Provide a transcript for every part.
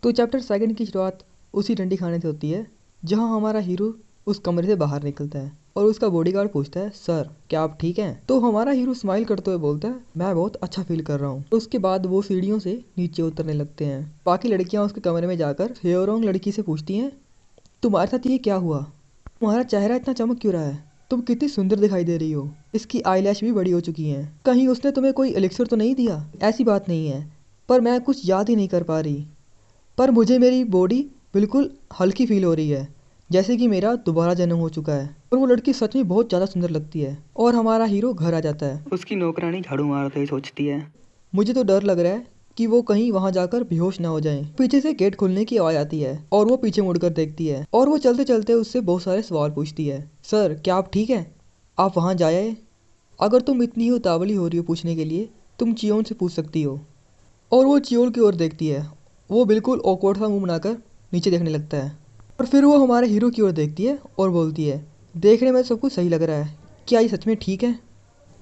तो chapter second की शुरुआत उसी डंडी खाने से होती है जहां हमारा हीरो उस कमरे से बाहर निकलता है और उसका बॉडीगार्ड पूछता है, सर क्या आप ठीक हैं? तो हमारा हीरो स्माइल करते हुए बोलता है, मैं बहुत अच्छा फील कर रहा हूँ। तो उसके बाद वो सीढ़ियों से नीचे उतरने लगते हैं। बाकी लड़कियां उसके कमरे में जाकर हेरोंग लड़की से पूछती हैं, तुम्हारे साथ ये क्या हुआ? तुम्हारा चेहरा इतना चमक क्यों रहा है? तुम कितनी सुंदर दिखाई दे रही हो। इसकी आईलैश भी बड़ी हो चुकी हैं। कहीं उसने तुम्हें कोई एलिक्सर तो नहीं दिया? ऐसी बात नहीं है, पर मैं कुछ याद ही नहीं कर पा रही। पर मुझे मेरी बॉडी बिल्कुल हल्की फील हो रही है, जैसे कि मेरा दोबारा जन्म हो चुका है। और वो लड़की सच में बहुत ज़्यादा सुंदर लगती है। और हमारा हीरो घर आ जाता है। उसकी नौकरानी झाड़ू मारते ही सोचती है, मुझे तो डर लग रहा है कि वो कहीं वहां जाकर बेहोश ना हो जाएं। पीछे से गेट खुलने की आवाज आती है और वो पीछे मुड़कर देखती है और वो चलते चलते उससे बहुत सारे सवाल पूछती है। सर क्या आप ठीक हैं? आप वहां जाए? अगर तुम इतनी ही उतावली हो रही हो पूछने के लिए, तुम चियोन से पूछ सकती हो। और वो चियोल की ओर देखती है। वो बिल्कुल ऑकवर्ड सा मुंह बनाकर नीचे देखने लगता है। और फिर वो हमारे हीरो की ओर देखती है और बोलती है, देखने में सब कुछ सही लग रहा है, क्या ये सच में ठीक है?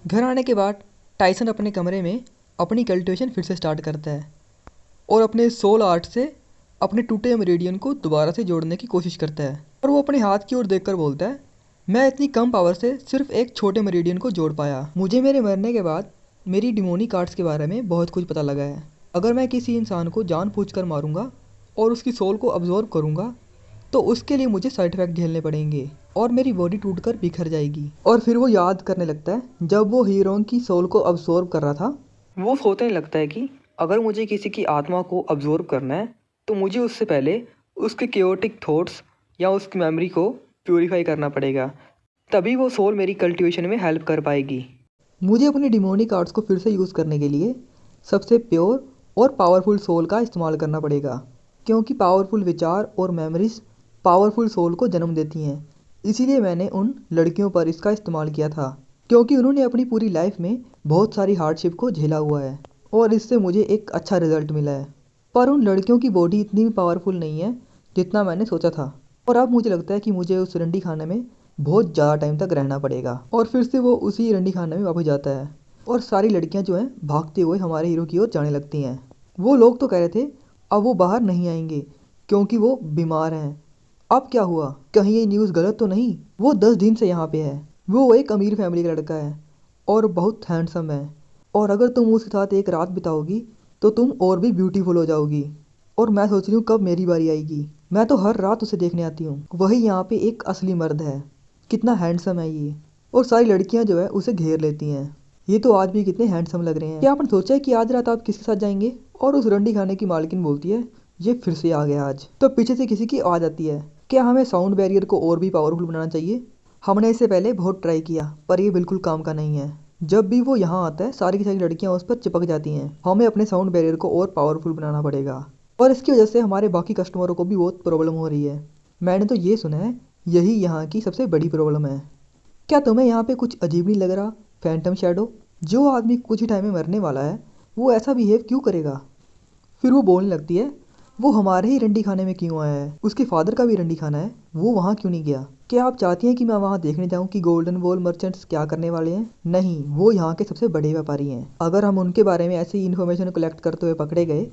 घर आने के बाद टाइसन अपने कमरे में अपनी कल्टिवेशन फिर से स्टार्ट करता है और अपने सोल आर्ट से अपने टूटे मेरिडियन को दोबारा से जोड़ने की कोशिश करता है। और वो अपने हाथ की ओर देखकर बोलता है, मैं इतनी कम पावर से सिर्फ एक छोटे मेरिडियन को जोड़ पाया। मुझे मेरे मरने के बाद मेरी डिमोनिक आर्ट्स के बारे में बहुत कुछ पता लगा है। अगर मैं किसी इंसान को जानबूझकर मारूंगा और उसकी सोल को अब्जॉर्ब करूंगा तो उसके लिए मुझे साइड इफेक्ट झेलने पड़ेंगे और मेरी बॉडी टूटकर बिखर जाएगी। और फिर वो याद करने लगता है जब वो हीरोइन की सोल को अब्सॉर्ब कर रहा था। वो सोचने लगता है कि अगर मुझे किसी की आत्मा को अब्जॉर्ब करना है तो मुझे उससे पहले उसके केओटिक थॉट्स या उसकी मेमोरी को प्यूरिफाई करना पड़ेगा, तभी वो सोल मेरी कल्टीवेशन में हेल्प कर पाएगी। मुझे अपनी डिमोनिक आर्ट्स को फिर से यूज़ करने के लिए सबसे प्योर और पावरफुल सोल का इस्तेमाल करना पड़ेगा, क्योंकि पावरफुल विचार और मेमोरीज पावरफुल सोल को जन्म देती हैं। इसीलिए मैंने उन लड़कियों पर इसका इस्तेमाल किया था, क्योंकि उन्होंने अपनी पूरी लाइफ में बहुत सारी हार्डशिप को झेला हुआ है और इससे मुझे एक अच्छा रिजल्ट मिला है। पर उन लड़कियों की बॉडी इतनी भी पावरफुल नहीं है जितना मैंने सोचा था। और अब मुझे लगता है कि मुझे उस रंडी खाने में बहुत ज़्यादा टाइम तक रहना पड़ेगा। और फिर से वो उसी रंडी खाने में वापस जाता है और सारी लड़कियां जो हैं भागते हुए हमारे हीरो की ओर जाने लगती हैं। वो लोग तो कह रहे थे अब वो बाहर नहीं आएंगे क्योंकि वो बीमार हैं। अब क्या हुआ? कहीं ये न्यूज़ गलत तो नहीं? वो 10 दिन से यहाँ पे है। वो एक अमीर फैमिली का लड़का है और बहुत हैंडसम है। और अगर तुम उसके साथ एक रात बिताओगी तो तुम और भी ब्यूटीफुल हो जाओगी। और मैं सोच रही हूँ कब मेरी बारी आएगी। मैं तो हर रात उसे देखने आती हूँ। वही यहाँ पे एक असली मर्द है। कितना हैंडसम है ये। और सारी लड़कियाँ जो है उसे घेर लेती हैं। ये तो आज भी कितने हैंडसम लग रहे हैं। क्या आपने सोचा है कि आज रात आप किसके साथ जाएंगे? और उस रंडी खाने की मालकिन बोलती है, ये फिर से आ गया आज। तो पीछे से किसी की आवाज़ आती है, क्या हमें साउंड बैरियर को और भी पावरफुल बनाना चाहिए? हमने इससे पहले बहुत ट्राई किया पर ये बिल्कुल काम का नहीं है। जब भी वो यहाँ आता है सारी की सारी लड़कियाँ उस पर चिपक जाती हैं। हमें अपने साउंड बैरियर को और पावरफुल बनाना पड़ेगा और इसकी वजह से हमारे बाकी कस्टमरों को भी बहुत प्रॉब्लम हो रही है। मैंने तो ये सुना है यही यहाँ की सबसे बड़ी प्रॉब्लम है। क्या तुम्हें यहाँ पे कुछ अजीब नहीं लग रहा फैंटम शैडो? जो आदमी कुछ ही टाइम में मरने वाला है वो ऐसा बिहेव क्यों करेगा? फिर वो बोलने लगती है, वो हमारे ही रंडी खाने में क्यों आया है? उसके फादर का भी रंडी खाना है, वो वहाँ क्यों नहीं गया? क्या आप चाहती हैं कि मैं वहाँ देखने जाऊँ कि गोल्डन वॉल मर्चेंट्स क्या करने वाले हैं? नहीं, वो यहाँ के सबसे बड़े व्यापारी हैं। अगर हम उनके बारे में ऐसी इन्फॉर्मेशन कलेक्ट करते हुए पकड़े गए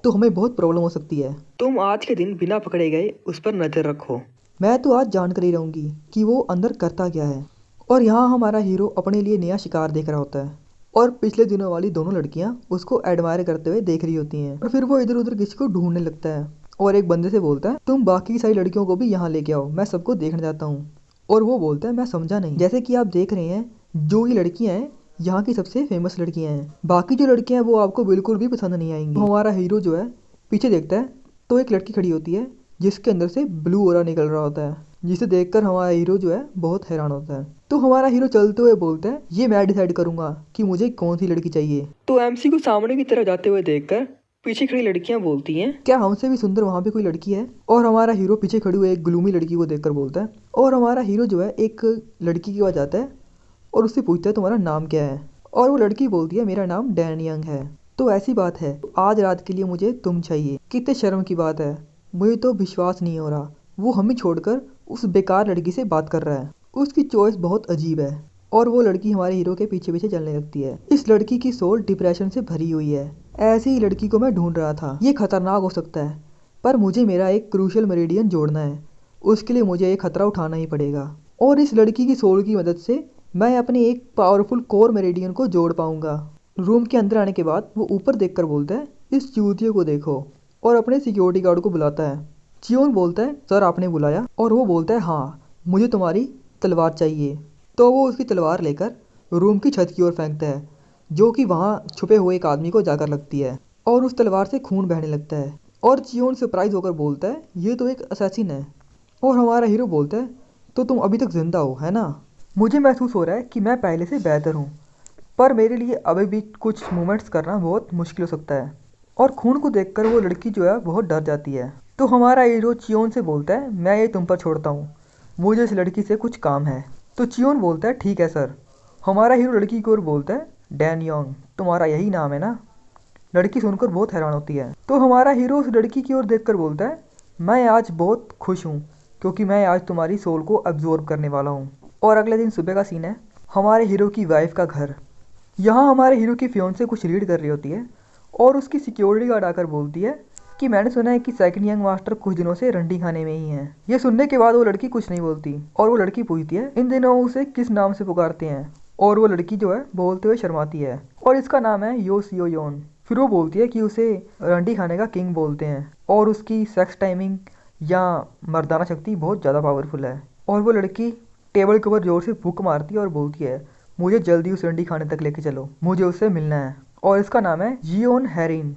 तो हमें बहुत प्रॉब्लम हो सकती है। तुम आज के दिन बिना पकड़े गए उस पर नज़र रखो। मैं तो आज जान कर ही रहूँगी कि वो अंदर करता क्या है। और यहाँ हमारा हीरो अपने लिए नया शिकार देख रहा होता है और पिछले दिनों वाली दोनों लड़कियां उसको एडमायर करते हुए देख रही होती हैं। और फिर वो इधर उधर किसी को ढूंढने लगता है और एक बंदे से बोलता है, तुम बाकी की सारी लड़कियों को भी यहाँ लेके आओ, मैं सबको देखना चाहता हूँ। और वो बोलता है, मैं समझा नहीं। जैसे कि आप देख रहे हैं जो ये लड़कियां हैं यहाँ की सबसे फेमस लड़कियां हैं। बाकी जो लड़कियां हैं वो आपको बिल्कुल भी पसंद नहीं आएंगी। तो हमारा हीरो जो है पीछे देखता है तो एक लड़की खड़ी होती है जिसके अंदर से ब्लू ओरा निकल रहा होता है, जिसे देखकर हमारा हीरो जो है बहुत हैरान होता है। तो हमारा हीरो चलते हुए बोलता है, ये मैं डिसाइड करूंगा कि मुझे कौन सी लड़की चाहिए। तो एमसी को सामने की तरफ जाते हुए देखकर पीछे खड़ी लड़कियां बोलती हैं, क्या हमसे भी सुंदर वहाँ पे कोई लड़की है? और हमारा हीरो पीछे खड़ी हुई एक ग्लूमी लड़की को देखकर बोलता है। और हमारा हीरो जो है एक लड़की के पास जाता है और उससे पूछता है, तुम्हारा नाम क्या है? और वो लड़की बोलती है, मेरा नाम डैन यंग है। तो ऐसी बात है, आज रात के लिए मुझे तुम चाहिए। कितने शर्म की बात है, मुझे तो विश्वास नहीं हो रहा वो हमें छोड़कर उस बेकार लड़की से बात कर रहा है। उसकी चॉइस बहुत अजीब है। और वो लड़की हमारे हीरो के पीछे पीछे चलने लगती है। इस लड़की की सोल डिप्रेशन से भरी हुई है। ऐसी ही लड़की को मैं ढूंढ रहा था। ये खतरनाक हो सकता है पर मुझे मेरा एक क्रूशियल मेरिडियन जोड़ना है। उसके लिए मुझे एक खतरा उठाना ही पड़ेगा और इस लड़की की सोल की मदद से मैं अपने एक पावरफुल कोर मेरिडियन को जोड़ पाऊंगा। रूम के अंदर आने के बाद वो ऊपर देखकर बोलता है, इस चूतिए को देखो, और अपने सिक्योरिटी गार्ड को बुलाता है। चियोन बोलता है, सर आपने बुलाया? और वो बोलता है, हाँ मुझे तुम्हारी तलवार चाहिए। तो वो उसकी तलवार लेकर रूम की छत की ओर फेंकता है, जो कि वहाँ छुपे हुए एक आदमी को जाकर लगती है और उस तलवार से खून बहने लगता है। और चियोन सरप्राइज होकर बोलता है, ये तो एक असैसिन है। और हमारा हीरो बोलता है, तो तुम अभी तक जिंदा हो, है ना? मुझे महसूस हो रहा है कि मैं पहले से बेहतर हूँ, पर मेरे लिए अभी भी कुछ मूवमेंट्स करना बहुत मुश्किल हो सकता है। और खून को देखकर वो लड़की जो है बहुत डर जाती है। तो हमारा हीरो चियोन से बोलता है, मैं ये तुम पर छोड़ता हूँ, मुझे इस लड़की से कुछ काम है। तो चियोन बोलता है, ठीक है सर। हमारा हीरो लड़की की ओर बोलता है, डैन योंग, तुम्हारा यही नाम है ना? लड़की सुनकर बहुत हैरान होती है। तो हमारा हीरो उस लड़की की ओर देखकर बोलता है, मैं आज बहुत खुश हूँ क्योंकि मैं आज तुम्हारी सोल को अब्जॉर्ब करने वाला हूँ। और अगले दिन सुबह का सीन है, हमारे हीरो की वाइफ का घर। यहाँ हमारे हीरो की फियोंसे कुछ रीड कर रही होती है और उसकी सिक्योरिटी गार्ड आकर बोलती है कि मैंने सुना है कि सेकंड यंग मास्टर कुछ दिनों से रंडी खाने में ही हैं। ये सुनने के बाद वो लड़की कुछ नहीं बोलती और वो लड़की पूछती है, इन दिनों उसे किस नाम से पुकारते हैं? और वो लड़की जो है बोलते हुए शर्माती है और इसका नाम है यो सियो योन। फिर वो बोलती है कि उसे रंडी खाने का किंग बोलते हैं और उसकी सेक्स टाइमिंग या मर्दाना शक्ति बहुत ज़्यादा पावरफुल है। और वो लड़की टेबल के ऊपर जोर से फूंक मारती है और बोलती है, मुझे जल्दी उस रंडी खाने तक लेके चलो, मुझे उससे मिलना है। और इसका नाम है जियोन हैरिन।